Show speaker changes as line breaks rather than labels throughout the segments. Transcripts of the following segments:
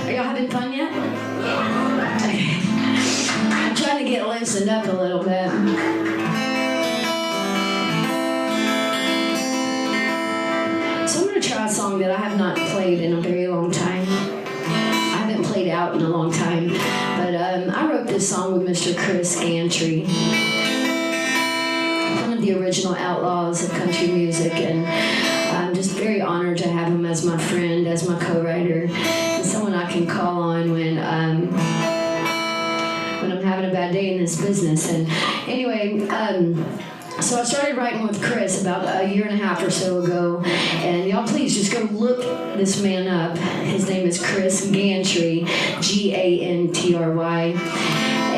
Are y'all having fun yet? Okay. I'm trying to get loosened up a little bit. So I'm going to try a song that I have not played in a very long time. I haven't played out in a long time. But I wrote this song with Mr. Chris Gantry, one of the original outlaws of country music, and I'm just very honored to have him as my friend, as my co-writer, and someone I can call on when I'm having a bad day in this business. And anyway, so I started writing with Chris about a year and a half or so ago, and y'all please just go look this man up. His name is Chris Gantry, Gantry.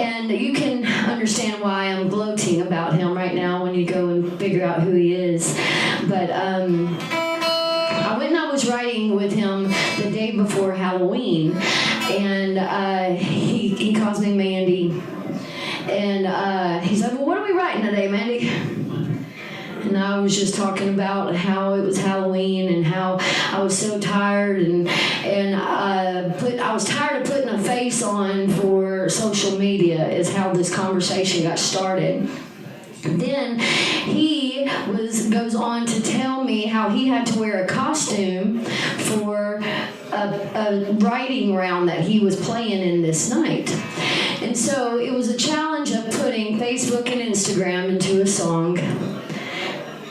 And you can understand why I'm gloating about him right now when you go and figure out who he is. But I went and I was writing with him the day before Halloween, and he calls me Mandy. And he's like, well, what are we writing today, Mandy? And I was just talking about how it was Halloween and how I was so tired, and I was tired of putting a face on for social media is how this conversation got started. Then he goes on to tell me how he had to wear a costume for a writing round that he was playing in this night. And so it was a challenge of putting Facebook and Instagram into a song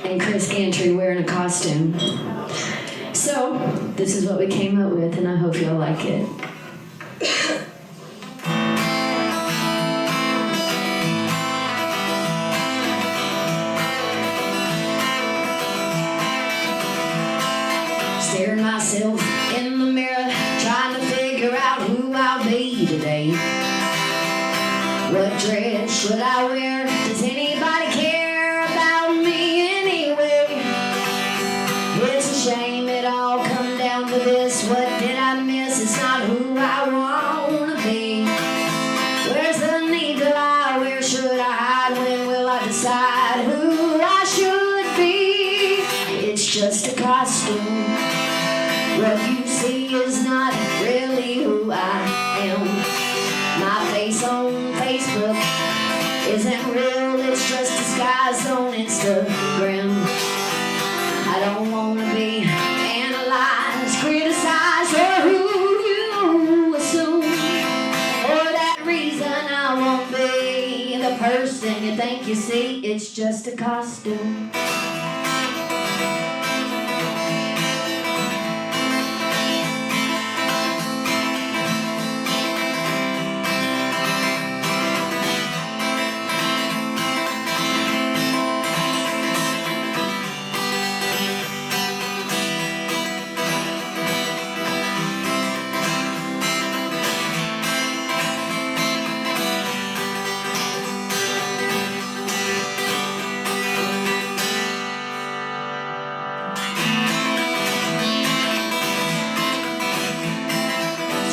and Chris Gantry wearing a costume. So this is what we came up with, and I hope y'all like it. Staring myself in the mirror, trying to figure out who I'll be today. What dress should I wear? Does anybody care about me anyway? It's a shame it all come down to this. What did I miss? It's not who I wanna be. Where's the need to lie? Where should I hide? When will I decide who I should be? It's just a costume. What you see is not really who I am. My face on Facebook isn't real, it's just disguised on Instagram. I don't want to be analyzed, criticized, or who you assume. For that reason I won't be the person you think you see. It's just a costume.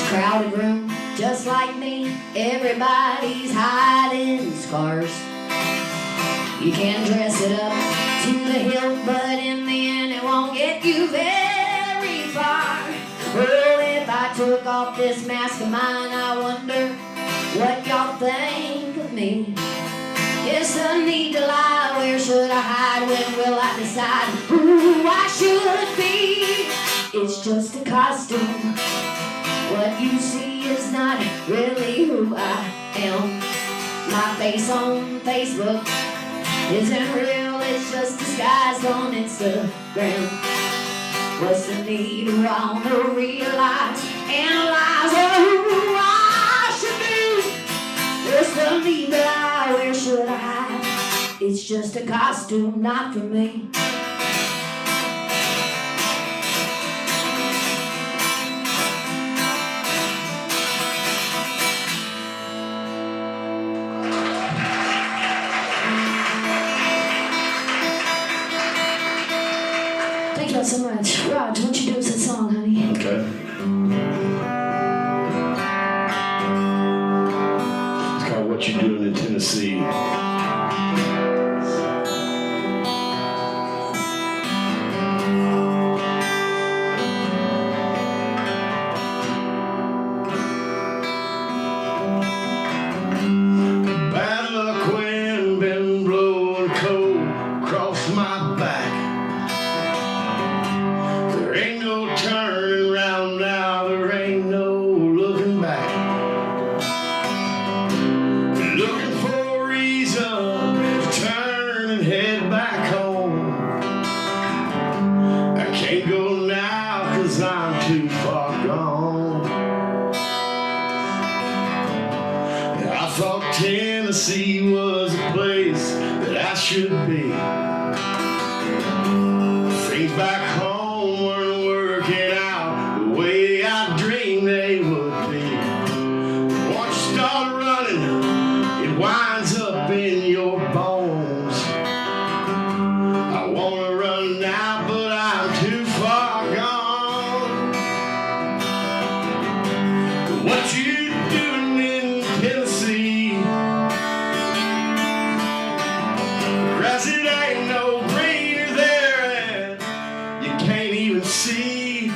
Crowded room, just like me, everybody's hiding scars. You can dress it up to the hilt, but in the end it won't get you very far. Well, if I took off this mask of mine, I wonder what y'all think of me. It's the need to lie, where should I hide? When will I decide who I should be? It's just a costume. What you see is not really who I am. My face on Facebook isn't real, it's just disguised on Instagram. What's the need to want to realize, analyze who I should be? What's the need to lie, where should I hide? It's just a costume, not for me. Thank you all so much. Raj, why don't you do us a song, honey?
Okay. It's called What You Doing in Tennessee. against my back. There ain't no turning around now, there ain't no looking back. Looking for a reason to turn and head back home. I can't go now 'cause I'm too far gone. I thought Tennessee was a place that I should be. Things back home weren't working out the way I dreamed they would be. Once you start running, it winds up in your bones. I wanna run now, but I'm too far gone. What you doing in Tennessee? Grass it ain't no greener there, and you can't even see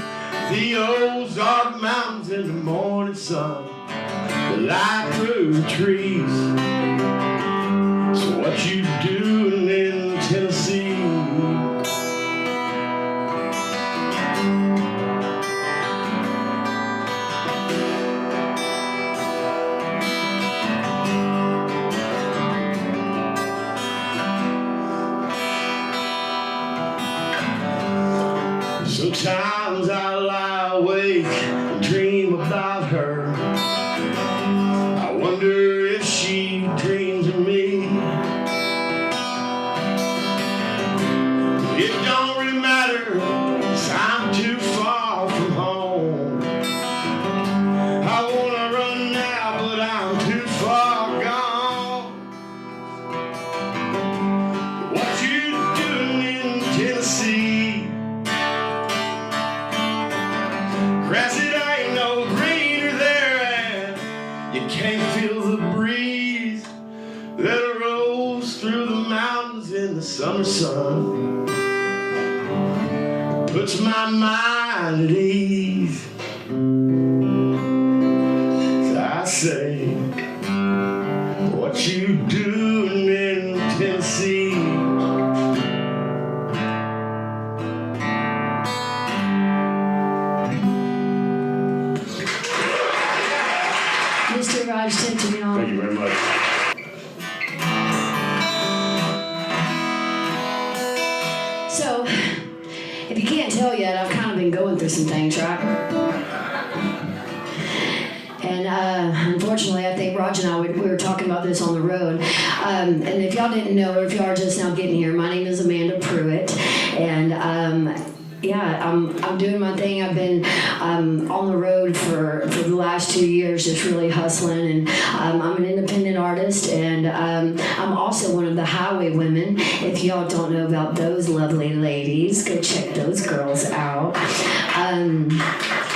the Ozark Mountains in the morning sun, the light through the trees. So what you doing in Tennessee? Sometimes I lie awake and dream about her. I wonder if she dreams of me. It don't really matter, 'cause I'm too far from home. I wanna run now, but I'm too far gone. What you doing in Tennessee? Grass it ain't no greener there, and you can't feel the breeze that rolls through the mountains in the summer sun. Puts my mind at ease. So I say, what you doing in Tennessee?
Mr. Raj Tintamil.
Thank you very much.
So, if you can't tell yet, I've kind of been going through some things, right? And unfortunately, I think Raj and I, we were talking about this on the road. And if y'all didn't know, or if y'all are just now getting here, my name is Amanda Pruitt. And yeah, I'm doing my thing. I've been on the road for the last 2 years, just really hustling. And I'm an independent artist, and I'm also one of the highway women. If y'all don't know about those lovely ladies, go check those girls out.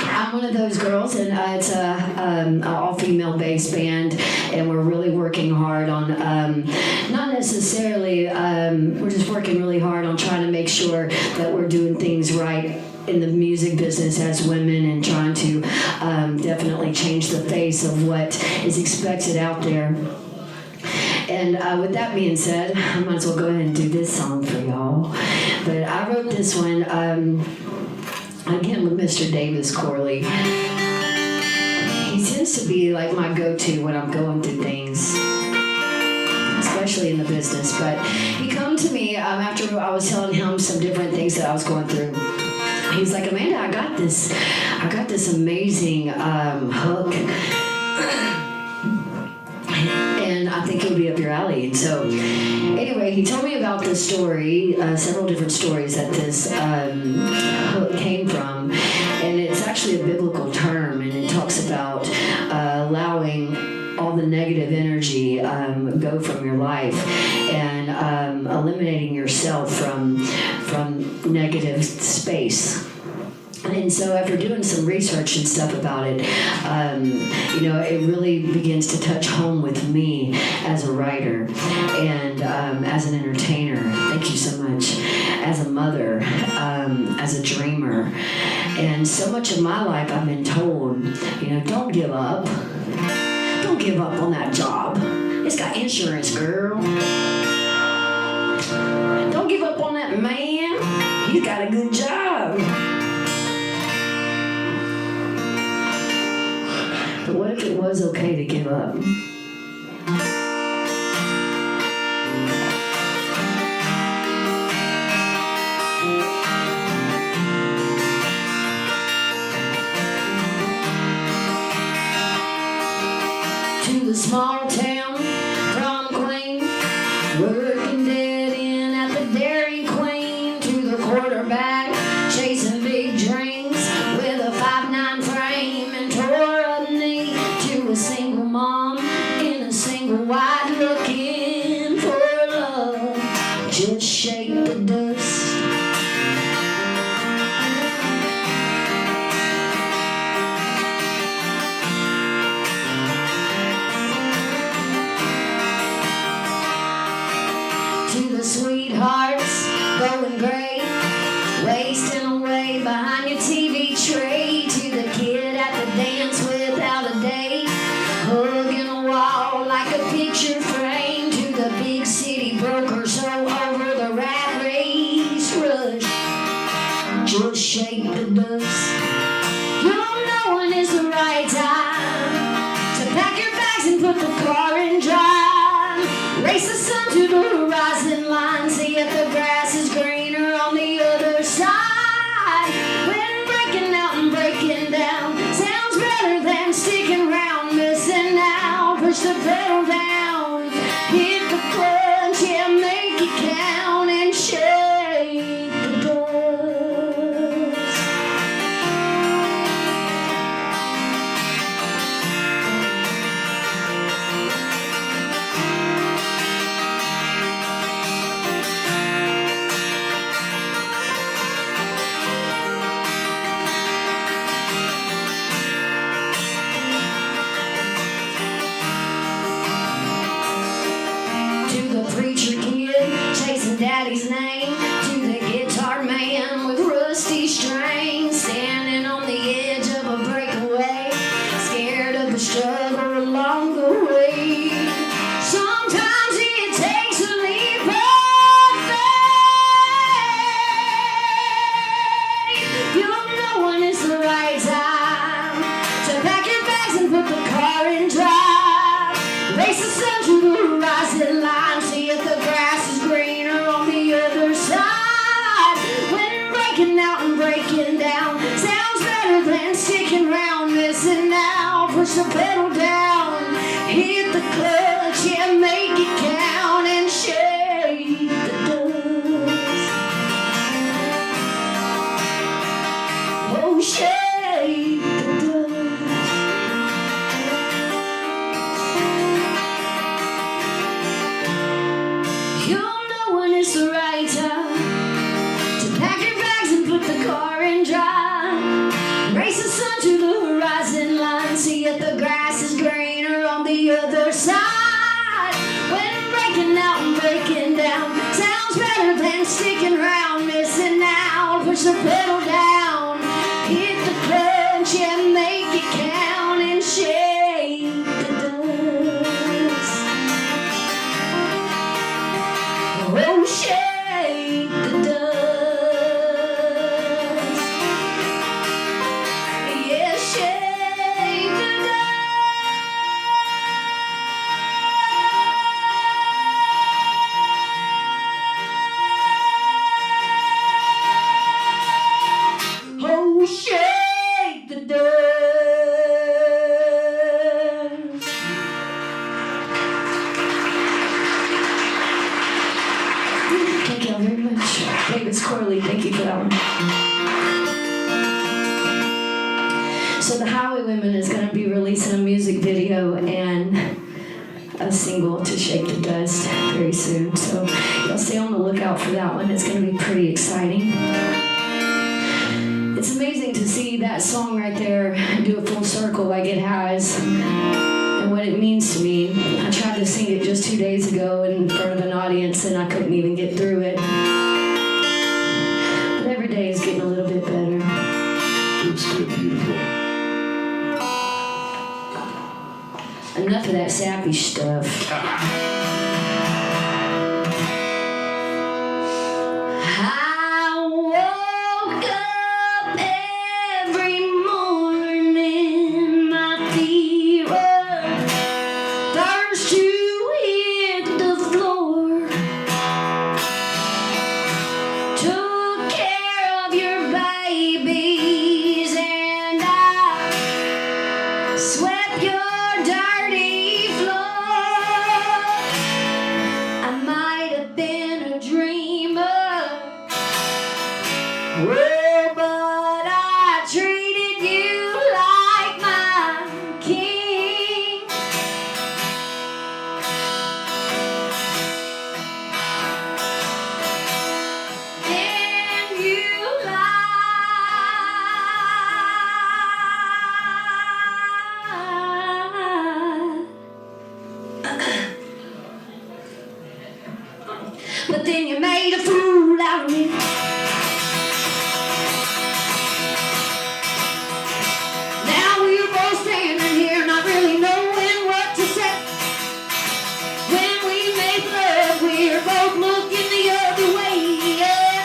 I'm one of those girls, and it's a all-female based band, and we're really working hard on, not necessarily, we're just working really hard on trying to make sure that we're doing things right in the music business as women, and trying to definitely change the face of what is expected out there. And with that being said, I might as well go ahead and do this song for y'all. But I wrote this one, again, with Mr. Davis Corley. He tends to be like my go-to when I'm going through things, especially in the business. But he come to me after I was telling him some different things that I was going through. He was like, Amanda, I got this amazing hook, and I think it'll be up your alley. And so, anyway, he told me about this story, several different stories that this hook came from, and it's actually a biblical term, and it talks about allowing all the negative energy go from your life, and eliminating yourself from negative space. And so after doing some research and stuff about it, it really begins to touch home with me as a writer, and as an entertainer, thank you so much, as a mother, as a dreamer. And so much of my life I've been told, don't give up. Don't give up on that job. It's got insurance, girl. Don't give up on Yeah, good job. But what if it was okay to give up? To the small town prom queen, working dead in at the Dairy Queen. To the quarterback, chasing big dreams with a 5'9" frame and tore up knee. To a single mom in a single wide, looking for love, just shake the dust. To the sweethearts going great, wasting away behind your TV tray. To the kid at the dance without a date, hugging a wall like a picture frame. To the big city broker so over the rat race rush, just shake the dust. You don't know when it's the right time to pack your bags and put the car in drive. Race the sun to the horizon line, see if the grass is greener on the other side. When breaking out and breaking down sounds better than sticking around, missing out. Push the pedal down, hit the clutch, yeah, make it count and shake the dust. To the preacher kid chasing daddy's name, to the guitar man with rusty strings, standing on the edge of a breakaway, scared of the struggle along the way. Sometimes it takes a leap of faith. You don't know when it's the right time to pack your bags and put the car in drive. Race the sun to the horizon line, see if the grass is greener on the other side. When breaking out and breaking down sounds better than sticking around, missing out. Push the pedal down, hit the clutch, yeah, make it count and shake the dust. Oh, shake the dust. You don't know when it's the right time to pack your bags and put the car in drive. Race the sun to the horizon line, see if the grass is greener on the other side. When breaking out and breaking down sounds better than sticking around, missing out. Push the pedal down, hit the clutch, yeah, make it count and shake the dust. Oh, shake the dust. Yeah, shake the dust. Oh, shake the dust. Thank you all very much. Davis Corley, thank you for that one. So the Highwaywomen is going to be releasing a music video and a single to Shake the Dust very soon. So you'll stay on the lookout for that one. It's going to be pretty exciting. It's amazing to see that song right there do a full circle like it has, and what it means to me. I tried to sing it just 2 days ago in front of an audience and I couldn't even get through it. But every day is getting a little bit better.
It's still beautiful.
Enough of that sappy stuff. I Oh, but I treated you like my king. And you lied. But then you made a fool out of me. Now we're both standing here not really knowing what to say. When we make love, we're both looking the other way. Yeah.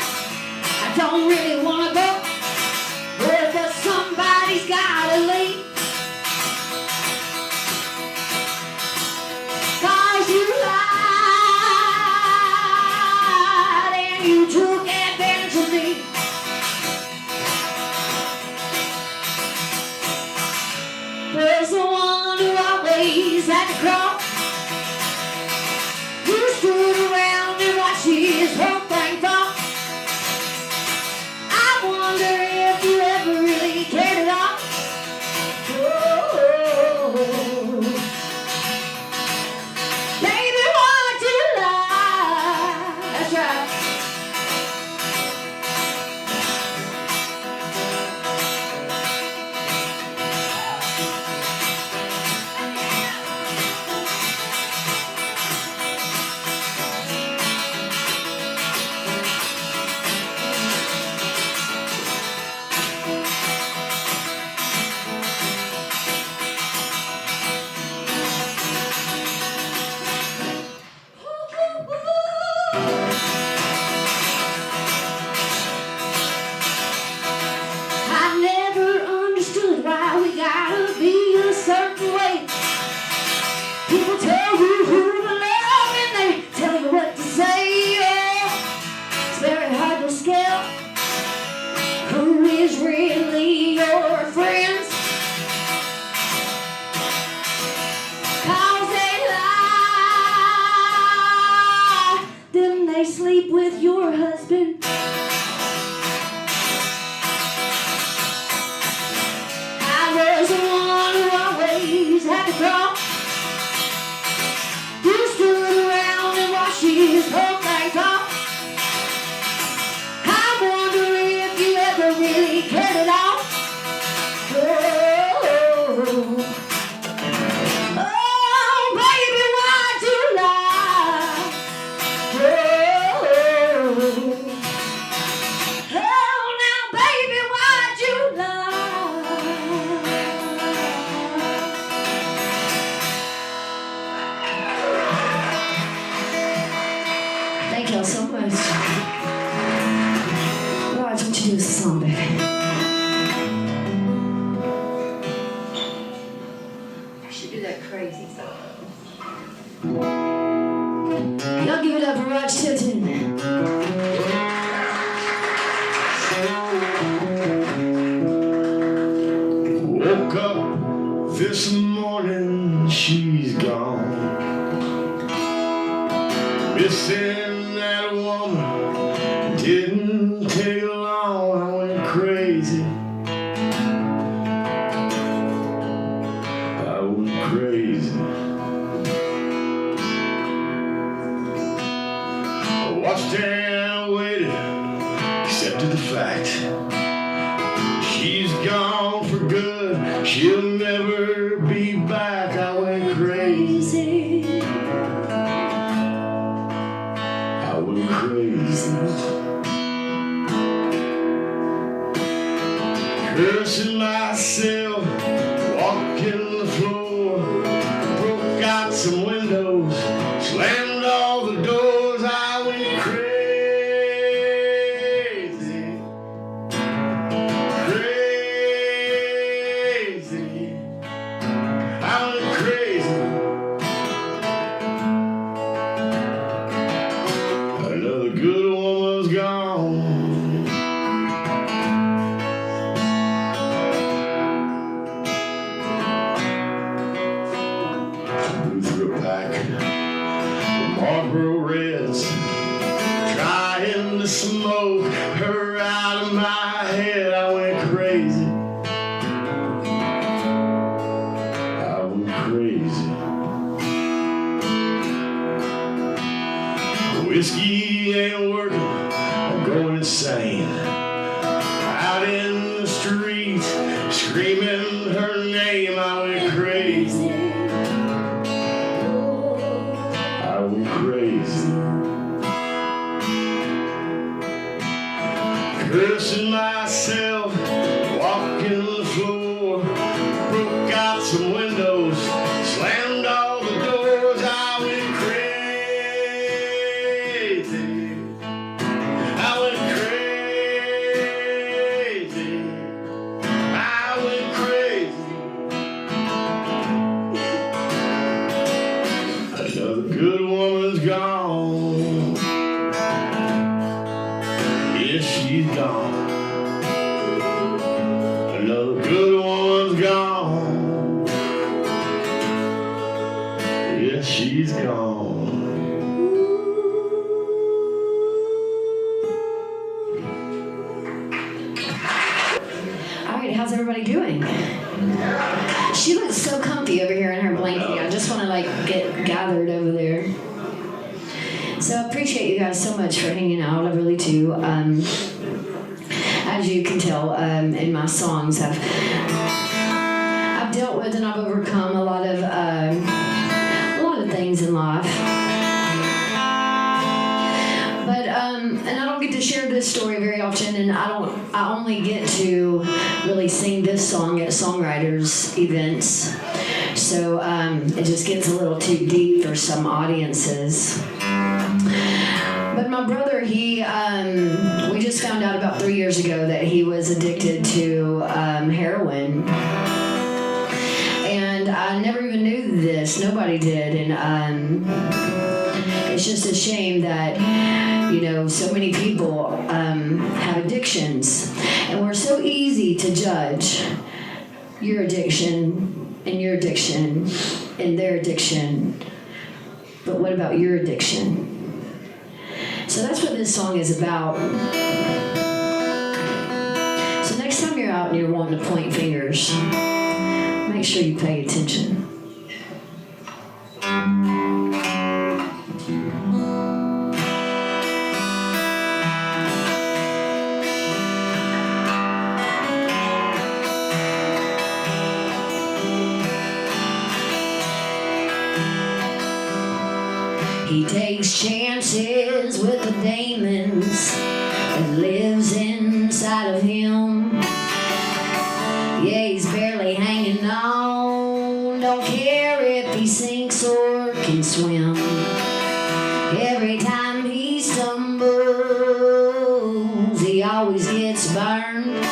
I don't really want to go, but somebody's gotta leave. 'Cause you lied and you took advantage of me. Was the one who always had to crawl. You stood around and watched his whole thing fall. I wonder if you ever really cared at all. Oh, baby, why'd you lie? That's right. I never understood why we gotta be a certain way. People tell you who to love and they tell you what to say. Yeah. It's very hard to scale who is really your friends. 'Cause they lie, then they sleep with your husband. I was the one who always had to crawl. You stood around and watched his whole thing fall. I wonder if you ever really cared at all. Oh, baby, why'd you lie? Oh, now, baby, why'd you lie? Thank y'all so much. Raj, what you do with the song, baby? I should do that crazy song. Y'all give it up for Raj Tilton.
Woke up this morning, she's gone. Missing that woman didn't take long. I went crazy. I went crazy. I watched and waited, accepted the fact. She's gone for good. She'll never be back. I went crazy. I went crazy. Cursing myself, walking the floor, broke out some windows, slammed all the doors. I went crazy. Crazy. I went crazy. Another good woman's gone. Blew through a pack of Marlboro Reds, trying to smoke her out of my insane. Out in the street, screaming her name, I went crazy. I went crazy. Cursing myself, walking the floor, broke out some windows, slammed all the doors. I went crazy. I went crazy. I went crazy. Another good woman's gone. Yes, she's gone. Another good woman's gone. Yes, she's gone.
All right, how's everybody doing? She looks so comfy over here in her blanket. I just want to get gathered over there. So I appreciate you guys so much for hanging out. I really do. As you can tell in my songs, I've dealt with and I've overcome a lot of things in life. But and I don't get to share this story very often, and I only get to really sing this song at Songwriters events. So it just gets a little too deep for some audiences. But my brother, we just found out about 3 years ago that he was addicted to heroin. And I never even knew this. Nobody did. And it's just a shame that, so many people have addictions. And we're so easy to judge your addiction and your addiction and their addiction. But what about your addiction? So that's what this song is about. So next time you're out and you're wanting to point fingers, make sure you pay attention. He takes chances with the demons that lives inside of him. Yeah, he's barely hanging on. Don't care if he sinks or can swim. Every time he stumbles, he always gets burned.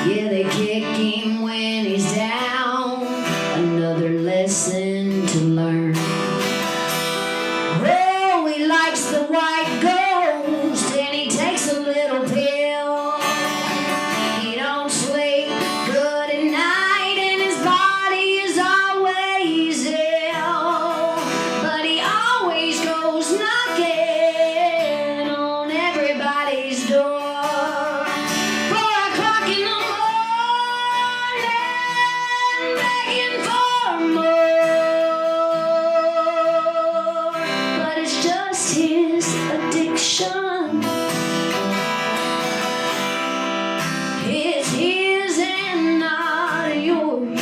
Yeah, they kick him when he's down. Another lesson to learn. The white ghost, and he takes a little pill. He don't sleep good at night, and his body is always ill. But he always goes knocking on everybody's door. 4 o'clock in the morning, begging for more. But it's just his addiction. It's his and not yours.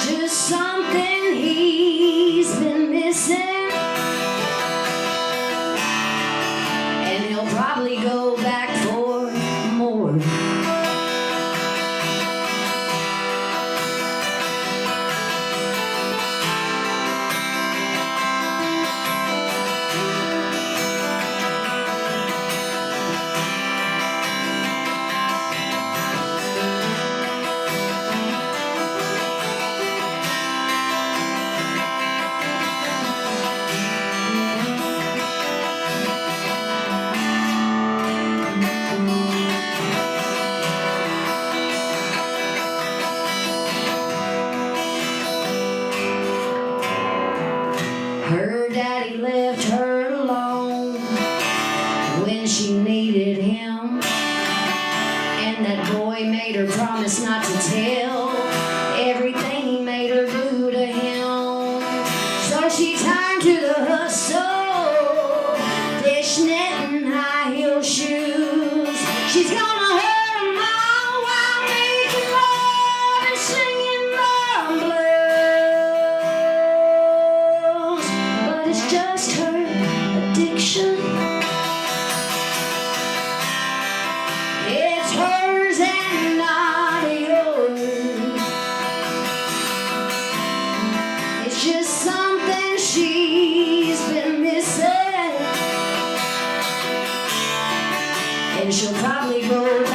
Just something he's been missing, and he'll probably go back for more. Her daddy left her alone when she needed him, and that boy made her promise not to tell everything he made her do to him. So she turned to the hustle and she'll probably go